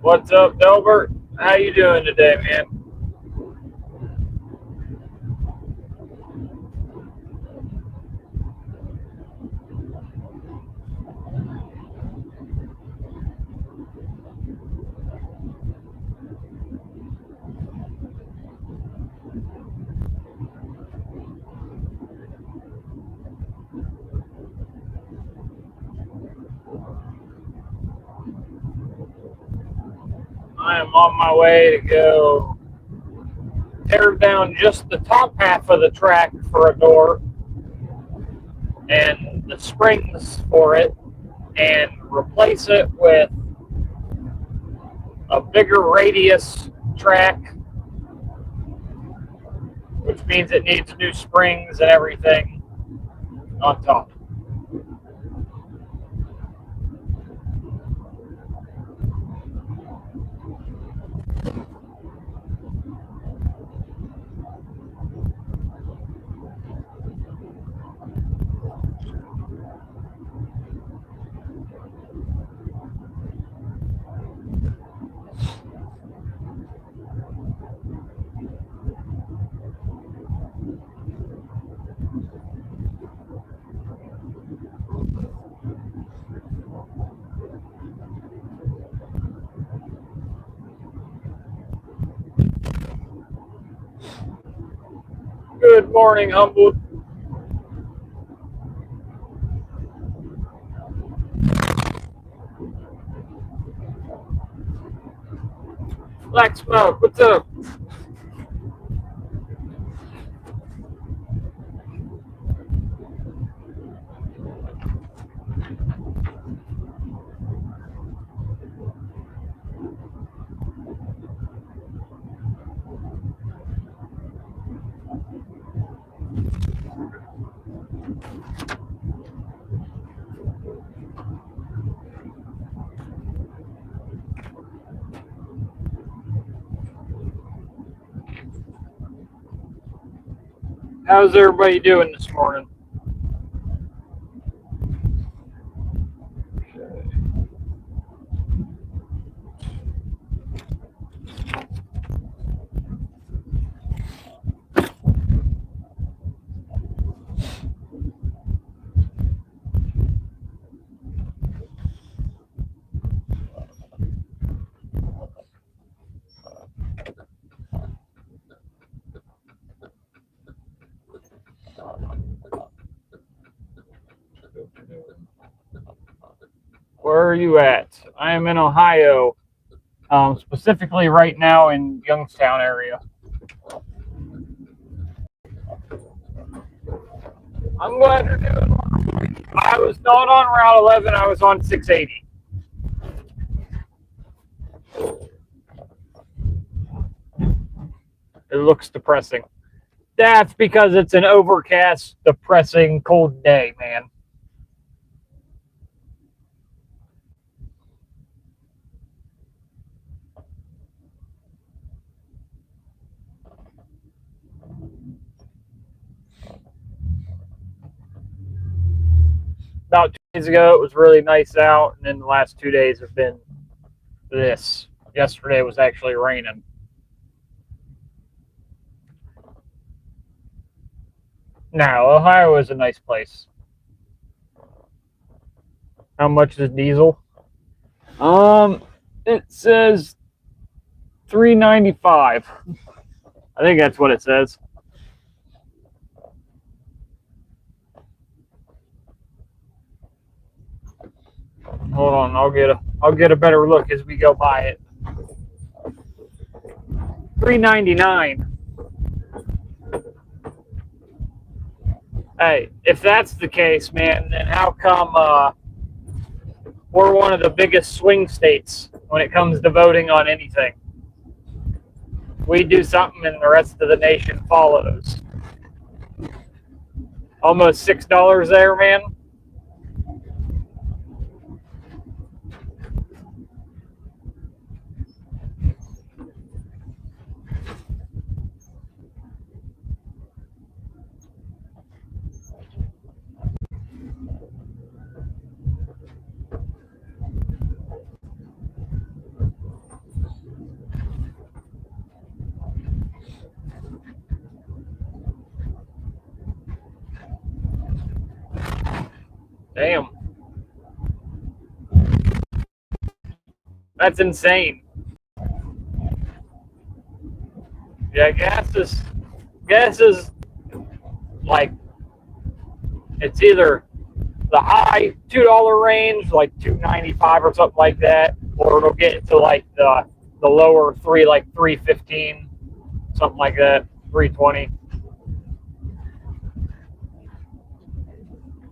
What's up, Delbert? How you doing today, man? I am on my way to go tear down just the top half of the track for a door and the springs for it and replace it with a bigger radius track, which means it needs new springs and everything on top. Good morning, Humboldt. Black Smoke, what's up? How's everybody doing this morning? Where are you at? I am in Ohio, specifically right now in Youngstown area. I'm glad you're doing well. I was not on Route 11, I was on 680. It looks depressing. That's because it's an overcast, depressing, cold day, man. About 2 days ago, it was really nice out, and then the last 2 days have been this. Yesterday was actually raining. No, Ohio is a nice place. How much is diesel? It says $3.95. I think that's what it says. Hold on, I'll get a better look as we go by it. $3.99. Hey, if that's the case, man, then how come we're one of the biggest swing states when it comes to voting on anything. We do something and the rest of the nation follows. Almost $6 there, man. Damn. That's insane. Yeah, gas is like, it's either the high $2 range, like $2.95 or something like that, or it'll get to like the lower three, like $3.15, something like that, $3.20.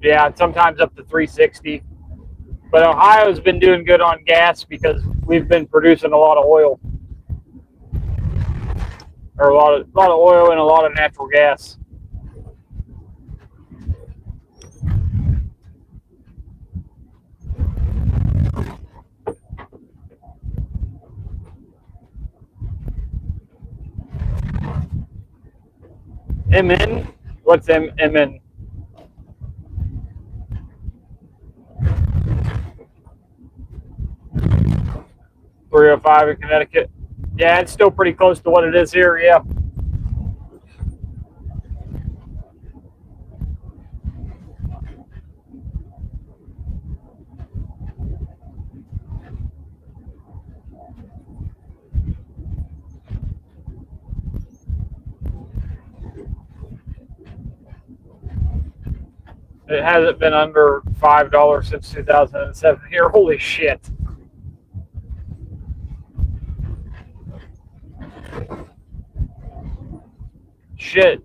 Yeah, sometimes up to $3.60. But Ohio's been doing good on gas because we've been producing a lot of oil, or a lot of oil and a lot of natural gas. MN? What's MN? $3.05 in Connecticut. Yeah, it's still pretty close to what it is here. Yeah. It hasn't been under $5 since 2007 here. Holy shit. Shit.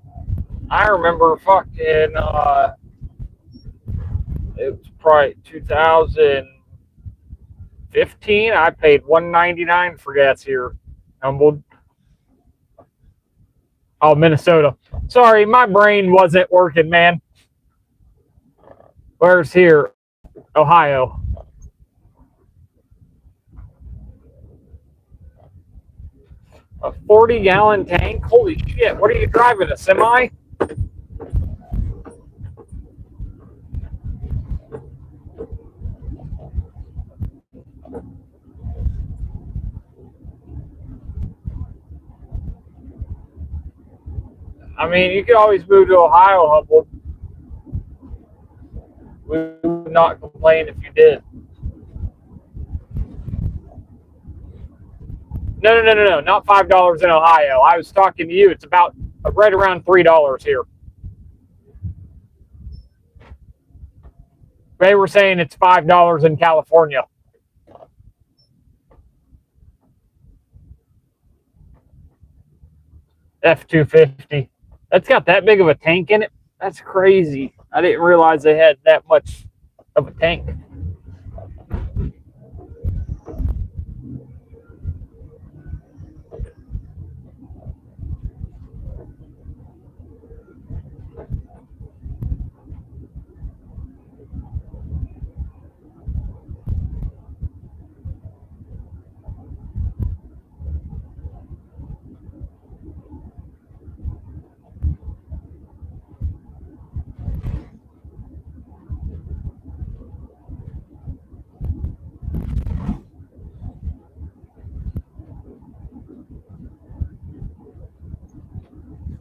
I remember fucking, it was probably 2015. I paid $1.99 for gas here. Humboldt. Oh, Minnesota. Sorry, my brain wasn't working, man. Where's here? Ohio. A 40-gallon tank? Holy shit. What are you driving, a semi? I mean, you could always move to Ohio, Humboldt. We would not complain if you did. No, not $5 in Ohio. I was talking to you. It's about right around $3 here. They were saying it's $5 in California. F-250. That's got that big of a tank in it? That's crazy. I didn't realize they had that much of a tank.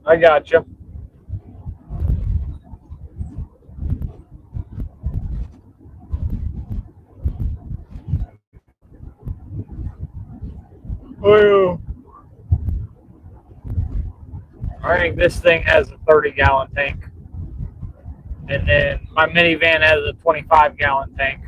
I got you. Oh, I think this thing has a 30-gallon tank. And then my minivan has a 25-gallon tank.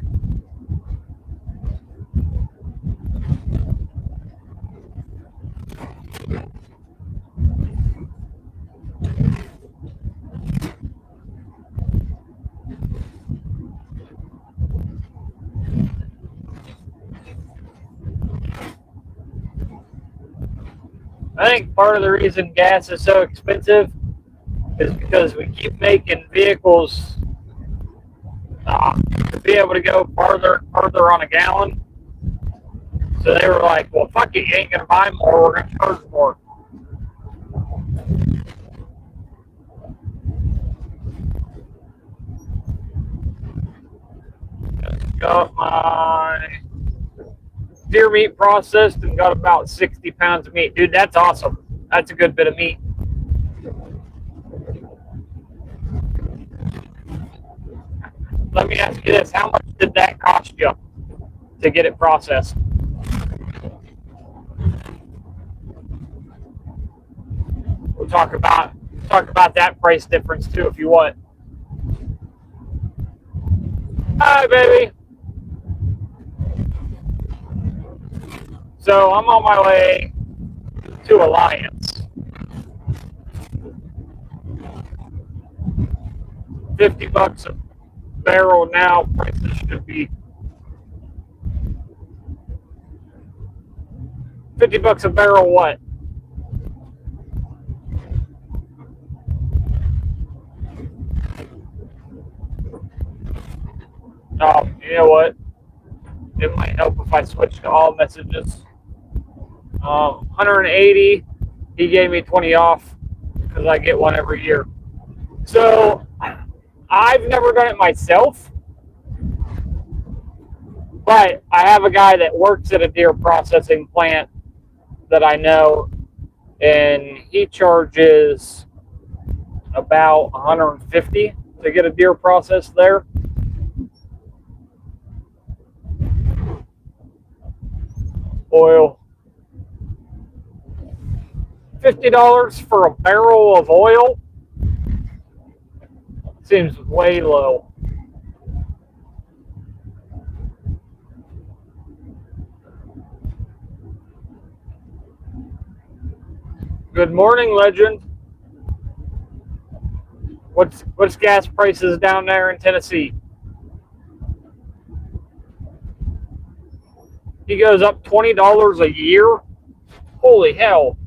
think part of the reason gas is so expensive is because we keep making vehicles to be able to go farther on a gallon. So they were like, well, fuck it, you ain't going to buy more, we're going to charge more. Just got my deer meat processed and got about 60 pounds of meat. Dude, that's awesome. That's a good bit of meat. Let me ask you this. How much did that cost you to get it processed? We'll talk about that price difference too if you want. Hi, baby. So I'm on my way to Alliance. 50 bucks a barrel now. Prices should be 50 bucks a barrel. What? Oh, you know what? It might help if I switch to all messages. 180. He gave me 20 off because I get one every year. So I've never done it myself, but I have a guy that works at a deer processing plant that I know, and he charges about 150 to get a deer processed there. Oil. $50 for a barrel of oil seems way low. Good morning, legend. What's gas prices down there in Tennessee? He goes up $20 a year. Holy hell!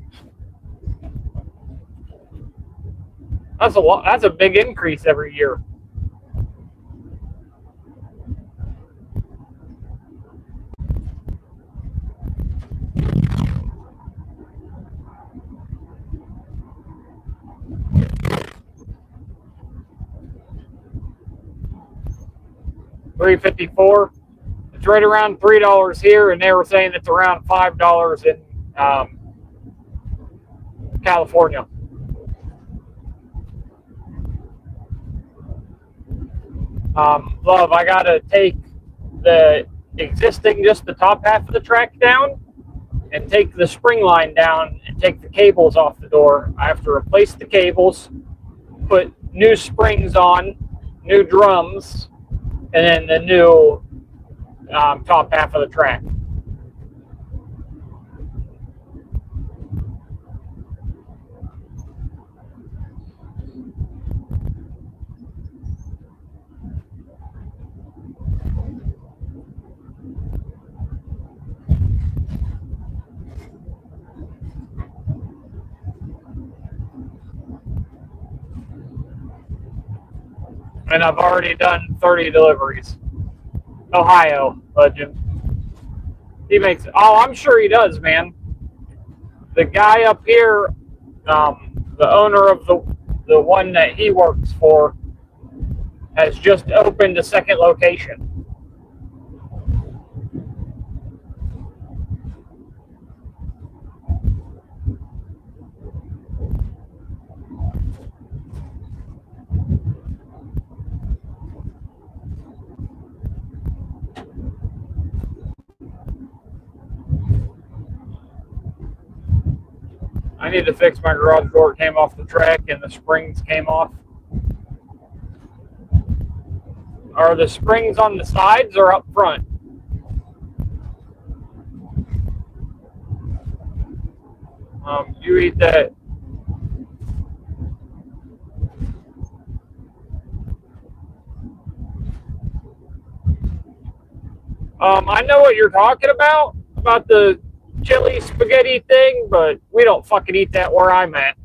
That's a lot. That's a big increase every year. $3.54. It's right around $3 here, and they were saying it's around $5 in California. Love, I gotta take the existing, just the top half of the track down, and take the spring line down, and take the cables off the door. I have to replace the cables, put new springs on, new drums, and then the new top half of the track. And I've already done 30 deliveries. Ohio, legend. He makes, oh, I'm sure he does, man. The guy up here, the owner of the one that he works for, has just opened a second location. I need to fix my garage door. It came off the track and the springs came off. Are the springs on the sides or up front? You eat that. I know what you're talking about the chili spaghetti thing, but we don't fucking eat that where I'm at.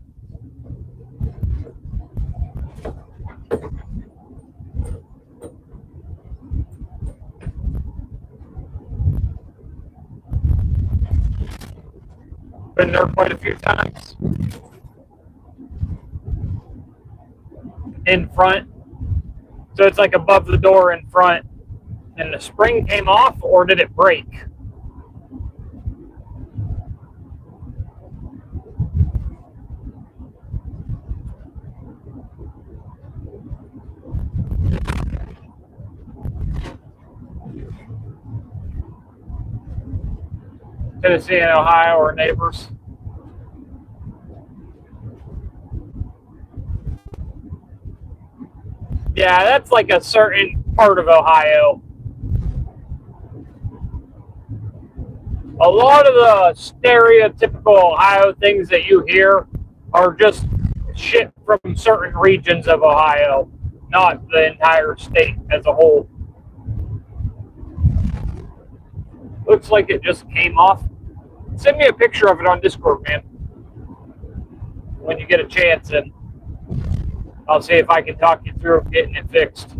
Been there quite a few times. In front. So it's like above the door in front. And the spring came off, or did it break? Tennessee and Ohio are neighbors. Yeah, that's like a certain part of Ohio. A lot of the stereotypical Ohio things that you hear are just shit from certain regions of Ohio, not the entire state as a whole. Looks like it just came off. Send me a picture of it on Discord, man, when you get a chance, and I'll see if I can talk you through getting it fixed.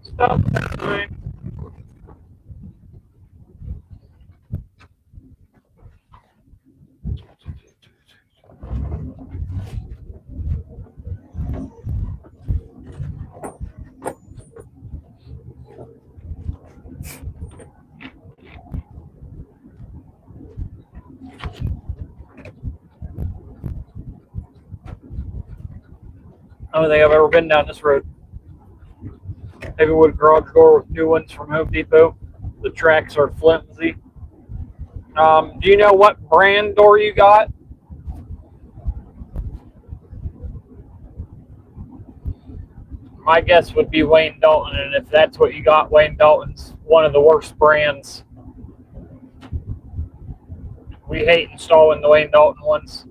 Stop that. I don't think I've ever been down this road. Heavy wood garage door with new ones from Home Depot. The tracks are flimsy. Do you know what brand door you got? My guess would be Wayne Dalton, and if that's what you got, Wayne Dalton's one of the worst brands. We hate installing the Wayne Dalton ones.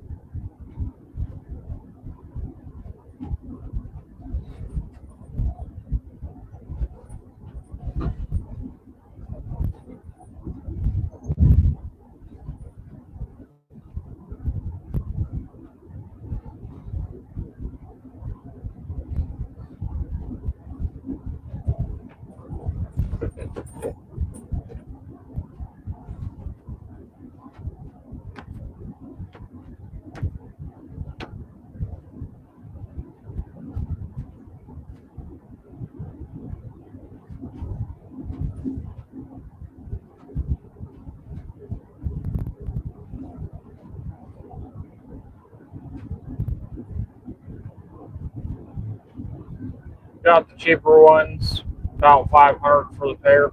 Got the cheaper ones, about $500 for the pair.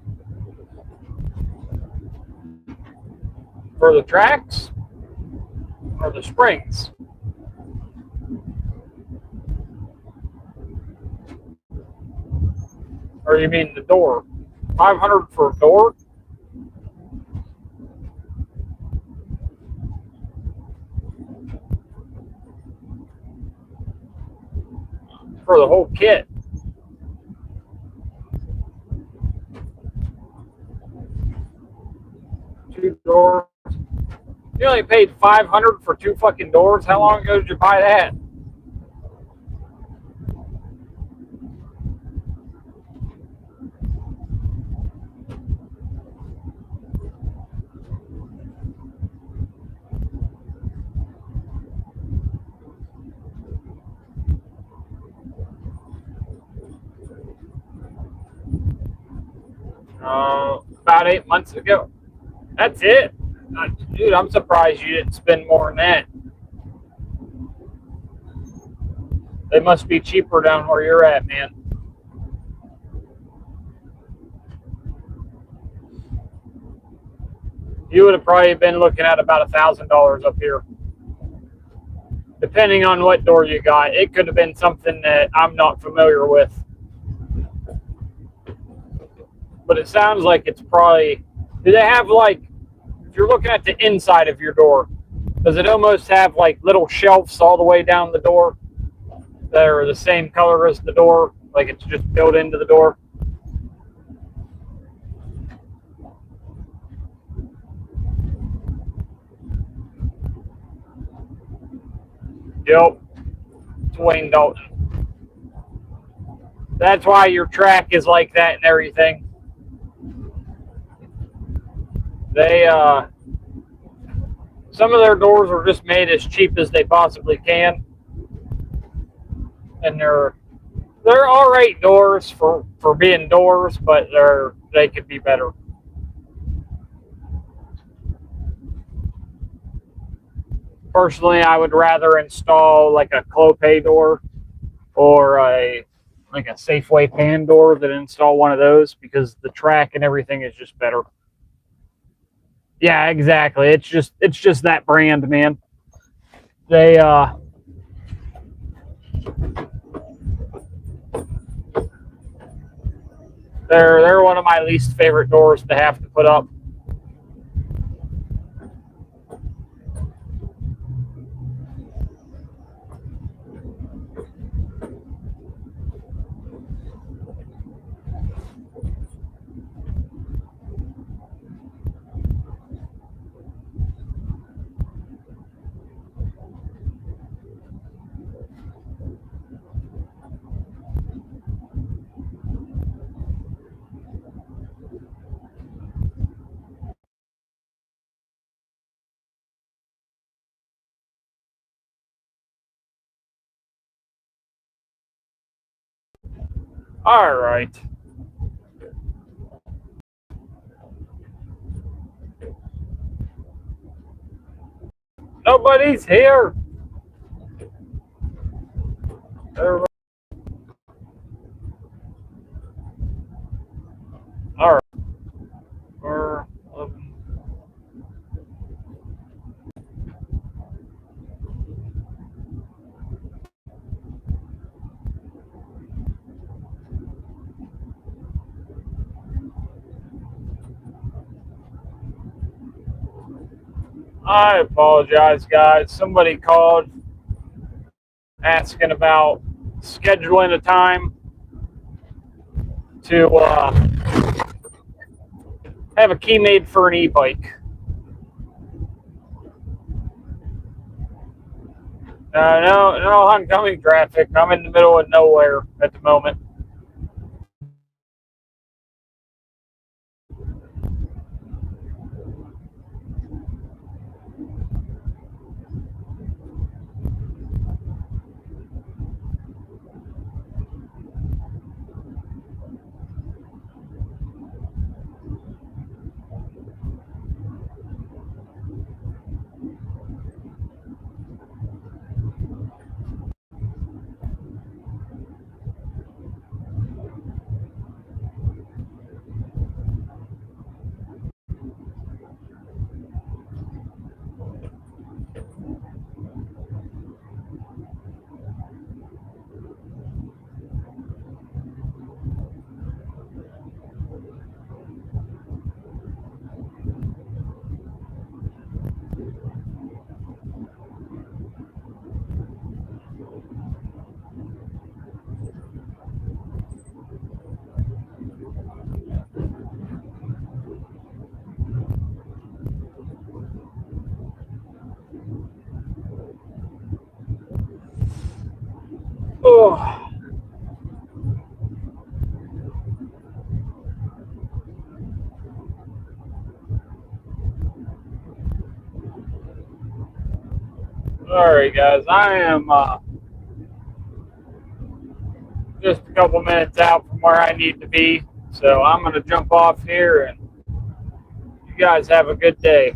For the tracks or the springs? Or you mean the door? $500 for a door? For the whole kit? Two doors. You only paid $500 for two fucking doors. How long ago did you buy that? About 8 months ago. That's it. Dude, I'm surprised you didn't spend more than that. They must be cheaper down where you're at, man. You would have probably been looking at about $1,000 up here. Depending on what door you got, it could have been something that I'm not familiar with. But it sounds like it's probably, do they have like, if you're looking at the inside of your door, does it almost have like little shelves all the way down the door that are the same color as the door? Like it's just built into the door? Yep. It's Wayne Dalton. That's why your track is like that and everything. They, some of their doors are just made as cheap as they possibly can. And they're all right doors for being doors, but they could be better. Personally, I would rather install like a Clopay door or a Safeway pan door than install one of those because the track and everything is just better. Yeah, exactly. It's just that brand, man. They're one of my least favorite doors to have to put up. All right. Nobody's here. All right. I apologize, guys. Somebody called asking about scheduling a time to have a key made for an e-bike. No oncoming traffic. I'm in the middle of nowhere at the moment. Oh. All right, guys. I am just a couple minutes out from where I need to be. So I'm going to jump off here, and you guys have a good day.